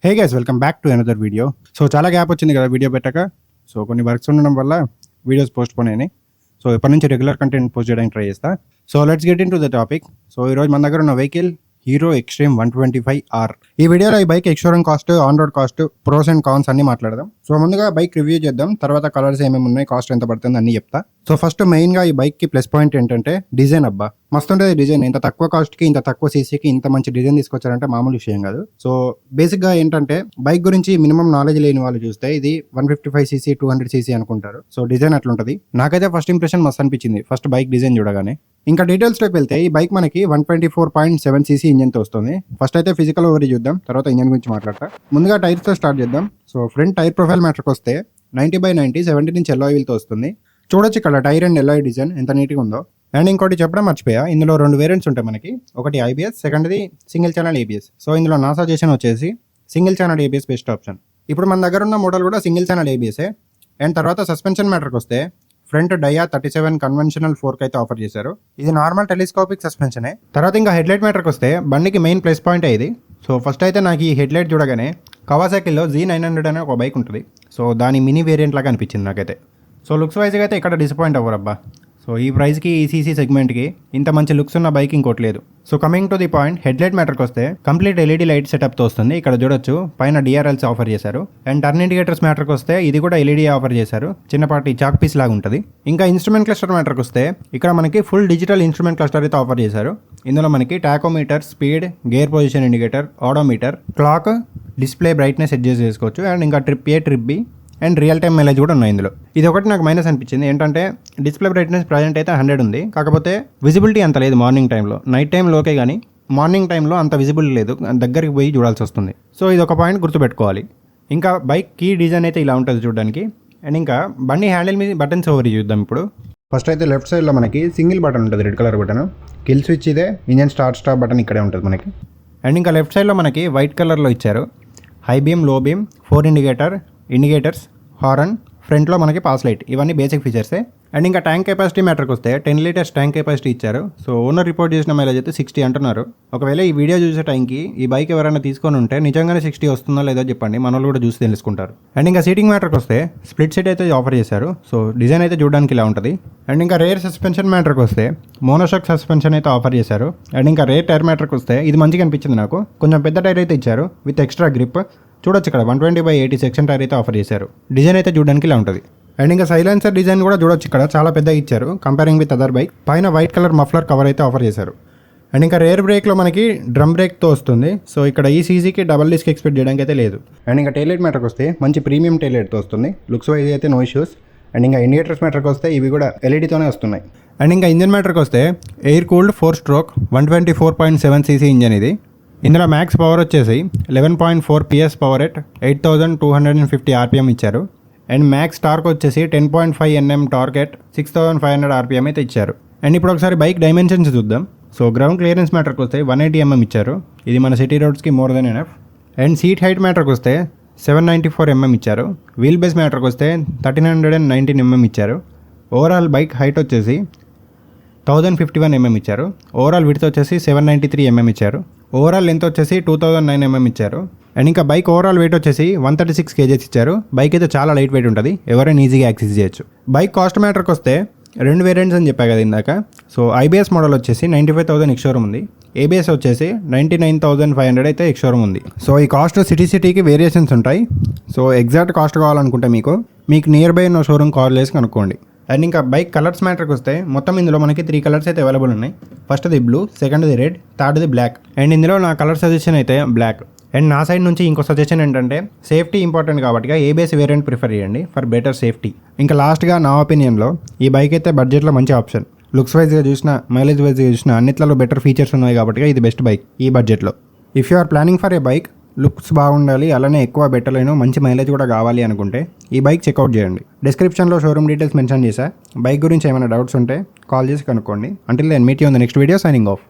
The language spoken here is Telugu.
Hey guys, welcome back to another video. So చాలా గ్యాప్ వచ్చింది కదా వీడియో పెట్టక. సో కొన్ని వర్క్స్ ఉండడం వల్ల వీడియోస్ పోస్ట్ పోన్ అయినాయి. సో ఇప్పటి నుంచి రెగ్యులర్ కంటెంట్ పోస్ట్ చేయడానికి ట్రై చేస్తా. So let's get in to the topic. So ఈరోజు మన దగ్గర ఉన్న వెహికల్ హీరో ఎక్స్ట్రీమ్ 125R. ఈ వీడియోలో ఈ bike ex showroom cost, on road cost, pros and cons అన్ని మాట్లాడదాం. సో ముందుగా బైక్ రివ్యూ చేద్దాం, తర్వాత కలర్స్ ఏమేమి ఉన్నాయి, కాస్ట్ ఎంత పడుతుంది అన్ని చెప్తా. సో ఫస్ట్ మెయిన్ గా ఈ బైక్ కి ప్లస్ పాయింట్ ఏంటంటే డిజైన్. అబ్బా మస్తు ఉంటుంది డిజైన్. ఇంత తక్కువ కాస్ట్ కి, ఇంత తక్కువ సీసీకి ఇంత మంచి డిజైన్ తీసుకొచ్చారంటే మామూలు విషయం కాదు. సో బేసిక్ గా ఏంటంటే బైక్ గురించి మినిమం నాలెడ్జ్ లేని వాళ్ళు చూస్తే ఇది 155cc 200cc అనుకుంటారు. సో డిజైన్ అట్లుంటది. నాకైతే ఫస్ట్ ఇంప్రెషన్ మస్తు అనిపించింది ఫస్ట్ బైక్ డిజైన్ చూడగానే. ఇంకా డీటెయిల్స్ లోకి వెళ్తే ఈ బైక్ మనకి 124.7cc ఇంజన్ తో వస్తుంది. ఫస్ట్ అయితే ఫిజికల్ ఓవర్ చూద్దాం, తర్వాత ఇంజన్ గురించి మాట్లాడతా. ముందుగా టైర్స్ తో స్టార్ట్ చేద్దాం. సో ఫ్రంట్ టైర్ ప్రొఫైల్ మ్యాటర్కి వస్తే 90/90 70 ఇంచ్ ఎల్లాయ్ వీల్ తో వస్తుంది. చూడొచ్చు ఇక్కడ టైర్ అండ్ ఎల్లాయ్ డిజైన్ ఎంత నీట్గా ఉందో. అండ్ ఇంకోటి చెప్పడం మర్చిపోయా, ఇందులో 2 వేరియంట్స్ ఉంటాయి మనకి. ఒకటి IBS, సెకండ్ది సింగిల్ ఛానల్ ABS. సో ఇందులో నా సజెషన్ వచ్చేసి single channel ABS best option. ఇప్పుడు మన దగ్గర ఉన్న మోడల్ కూడా సింగిల్ ఛానల్ ABS. అండ్ తర్వాత సస్పెన్షన్ మ్యాటర్కి వస్తే ఫ్రంట్ డయా 37 కన్వెన్షనల్ 4 అయితే ఆఫర్ చేశారు. ఇది నార్మల్ టెలిస్కోపిక్ సస్పెన్షనే. తర్వాత ఇంకా హెడ్లైట్ మ్యాటర్కి వస్తే బండికి మెయిన్ ప్లస్ పాయింట్ ఇది. సో ఫస్ట్ అయితే నాకు ఈ హెడ్లైట్ చూడగానే కవాసాకిలో Z900 అనే ఒక బైక్ ఉంటుంది. సో దాని మినీ వేరియంట్ లాగా అనిపించింది నాకైతే. సో లుక్స్ వైజ్గా అయితే ఇక్కడ డిసప్పాయింట్ అవ్వరు అబ్బా. సో ఈ ప్రైస్కి, ఈ సీసీ సెగ్మెంట్కి ఇంత మంచి లుక్స్ ఉన్న బైక్ ఇంకోటి లేదు. So coming to the point, headlight మ్యాటర్కి వస్తే కంప్లీట్ LED లైట్ సెటప్తో వస్తుంది. ఇక్కడ చూడొచ్చు పైన DRLs ఆఫర్ చేశారు. అండ్ టర్న్ ఇండికేటర్స్ మ్యాటర్కి వస్తే ఇది కూడా LED ఆఫర్ చేశారు. చిన్నపాటి చాక్ పీస్ లాగా ఉంటుంది. ఇంకా ఇన్స్ట్రుమెంట్ క్లస్టర్ మ్యాటర్కి వస్తే ఇక్కడ మనకి ఫుల్ డిజిటల్ ఇన్స్ట్రుమెంట్ క్లస్టర్ అయితే ఆఫర్ చేశారు. ఇందులో మనకి tachometer, speed, gear position indicator, odometer, clock, display brightness adjust చేసుకోవచ్చు. అండ్ ఇంకా trip A, trip B and real time mileage కూడా ఉన్నాయి ఇందులో. ఇది ఒకటి నాకు మైనస్ అనిపించింది. ఏంటంటే డిస్ప్లే బ్రైట్నెస్ ప్రజెంట్ అయితే 100 ఉంది, కాకపోతే విజిబిలిటీ అంత లేదు మార్నింగ్ టైంలో. నైట్ టైంలో ఓకే, కానీ మార్నింగ్ టైంలో అంత విజిబిలిటీ లేదు, దగ్గరికి పోయి చూడాల్సి వస్తుంది. సో ఇది ఒక పాయింట్ గుర్తుపెట్టుకోవాలి. ఇంకా బైక్ కీ డిజైన్ అయితే ఇలా ఉంటుంది చూడడానికి. అండ్ ఇంకా బండి హ్యాండిల్ మీద బటన్స్ ఓవర్ చూద్దాం ఇప్పుడు. ఫస్ట్ అయితే లెఫ్ట్ సైడ్లో మనకి సింగిల్ బటన్ ఉంటుంది, red colour button. Kill switch ఇదే, ఇంజన్ స్టాప్ బటన్ ఇక్కడే ఉంటుంది మనకి. అండ్ ఇంకా లెఫ్ట్ సైడ్లో మనకి వైట్ కలర్లో ఇచ్చారు హై బీమ్, లో బీమ్, 4 ఇండికేటర్స్, హారన్, ఫ్రంట్లో మనకి పాస్ లైట్. ఇవన్నీ బేసిక్ ఫీచర్సే. అండ్ ఇంకా ట్యాంక్ కెపాసిటీ మ్యాటర్కి వస్తే 10 లీటర్స్ ట్యాంక్ కెపాసిటీ ఇచ్చారు. సో ఓనర్ రిపోర్ట్ చేసిన మైలేజ్ అయితే 60 అంటున్నారు. ఒకవేళ ఈ వీడియో చూసే టైంకి ఈ బైక్ ఎవరైనా తీసుకొని ఉంటే నిజంగానే 60 వస్తుందో లేదో చెప్పండి, మన వాళ్ళు కూడా చూసి తెలుసుకుంటారు. అండ్ ఇంకా సీటింగ్ మ్యాటర్కి వస్తే స్ప్లిట్ సీట్ అయితే ఆఫర్ చేశారు. సో డిజైన్ అయితే చూడడానికి ఇలా ఉంటుంది. అండ్ ఇంకా రేర్ సస్పెన్షన్ మ్యాటర్కి వస్తే మోనోషాక్ సస్పెన్షన్ అయితే ఆఫర్ చేశారు. అండ్ ఇంకా రేర్ టైర్ మ్యాటర్కి వస్తే ఇది మంచిగా అనిపించింది నాకు. కొంచెం పెద్ద టైర్ అయితే ఇచ్చారు విత్ ఎక్స్ట్రా గ్రిప్. చూడొచ్చు ఇక్కడ 120/80 సెక్షన్ టైర్ అయితే ఆఫర్ చేశారు. డిజైన్ అయితే చూడడానికి ఇలా ఉంటుంది. అండ్ ఇంకా సైలెన్సర్ డిజైన్ కూడా చూడొచ్చు ఇక్కడ చాలా పెద్దగా ఇచ్చారు కంపేరింగ్ విత్ అదర్ బైక్. పైన వైట్ కలర్ మఫ్లర్ కవర్ అయితే ఆఫర్ చేశారు. అండ్ ఇంకా రేర్ బ్రేక్లో మనకి డ్రమ్ బ్రేక్తో వస్తుంది. సో ఇక్కడ ఈ సీసీకి డబల్ డిస్క్ ఎక్స్పెక్ట్ చేయడానికి అయితే లేదు. అండ్ ఇంకా టైలైట్ మ్యాటర్కి వస్తే మంచి ప్రీమియం టైలైట్తో వస్తుంది. లుక్స్ వైజ్ అయితే నో ఇష్యూస్. అండ్ ఇంకా ఇండికేటర్స్ మ్యాటర్కి వస్తే ఇవి కూడా LED వస్తున్నాయి. అండ్ ఇంకా ఇంజన్ మ్యాటర్కి వస్తే air cooled 4 stroke 124.7cc engine ఇది. ఇందులో మ్యాక్స్ పవర్ వచ్చేసి 11.4 PS పవర్ ఎట్ 8250 RPM ఇచ్చారు. అండ్ మ్యాక్స్ టార్క్ వచ్చేసి 10.5 Nm టార్క్ ఎట్ 6500 RPM అయితే ఇచ్చారు. అండ్ ఇప్పుడు ఒకసారి బైక్ డైమెన్షన్స్ చూద్దాం. సో గ్రౌండ్ క్లియరెన్స్ మ్యాటర్కి వస్తే 180 mm ఇచ్చారు. ఇది మన సిటీ రోడ్స్కి more than enough. And seat height మ్యాటర్కి వస్తే 794 mm ఇచ్చారు. వీల్ బేస్ మ్యాటర్కి వస్తే 1319 mm ఇచ్చారు. ఓవరాల్ బైక్ హైట్ వచ్చేసి 1051 mm ఇచ్చారు. ఓవరాల్ విడ్త్ వచ్చేసి 793 mm ఇచ్చారు. ఓవరాల్ లెంత్ వచ్చేసి 2009 mm ఇచ్చారు. అండ్ ఇంకా బైక్ ఓవరాల్ వెయిట్ వచ్చేసి 136 kgs ఇచ్చారు. బైక్ అయితే చాలా లైట్ వెయిట్ ఉంటుంది, ఎవరైనా ఈజీగా యాక్సెస్ చేయొచ్చు. బైక్ కాస్ట్ మ్యాటర్కి వస్తే 2 వేరియంట్స్ అని చెప్పా కదా ఇందాక. సో IBS మోడల్ వచ్చేసి 95,000 ఎక్స్షోరూమ్ ఉంది. ABS వచ్చేసి 99,500 అయితే ఎక్స్షోరూమ్ ఉంది. సో ఈ కాస్ట్ సిటీకి వేరియేషన్స్ ఉంటాయి. సో ఎగ్జాక్ట్ కాస్ట్ కావాలనుకుంటే మీకు నియర్ బై ఉన్న షోరూమ్ కాల్ చేసి కనుక్కోండి. అండ్ ఇంకా బైక్ కలర్స్ మ్యాటర్కి వస్తే మొత్తం ఇందులో మనకి 3 కలర్స్ అయితే అవైలబుల్ ఉన్నాయి. ఫస్ట్ది బ్లూ, సెకండ్ది రెడ్, థర్డ్ది బ్లాక్. అండ్ ఇందులో నా కలర్ సజెషన్ అయితే బ్లాక్. అండ్ నా సైడ్ నుంచి ఇంకో సజెషన్ ఏంటంటే సేఫ్టీ ఇంపార్టెంట్ కాబట్టి ABS వేరియంట్ ప్రిఫర్ చేయండి ఫర్ బెటర్ సేఫ్టీ. ఇంకా లాస్ట్గా నా ఒపీనియన్లో ఈ బైక్ అయితే బడ్జెట్లో మంచి ఆప్షన్. లుక్స్ వైజ్గా చూసినా, మైలేజ్ వైజ్గా చూసినా అన్నిట్లలో బెటర్ ఫీచర్స్ ఉన్నాయి కాబట్టి ఇది బెస్ట్ బైక్ ఈ బడ్జెట్లో. If you are planning for a bike, looks బాగుండాలి, అలానే ఎక్కువ పెట్టలేను, మంచి మైలేజ్ కూడా కావాలి అనుకుంటే ఈ బైక్ చెక్అవుట్ చేయండి. డిస్క్రిప్షన్లో షోరూమ్ డీటెయిల్స్ మెన్షన్ చేశా. బైక్ గురించి ఏమైనా డౌట్స్ ఉంటే కాల్ చేసి కనుక్కోండి. Until then meet you on the next video. Signing of.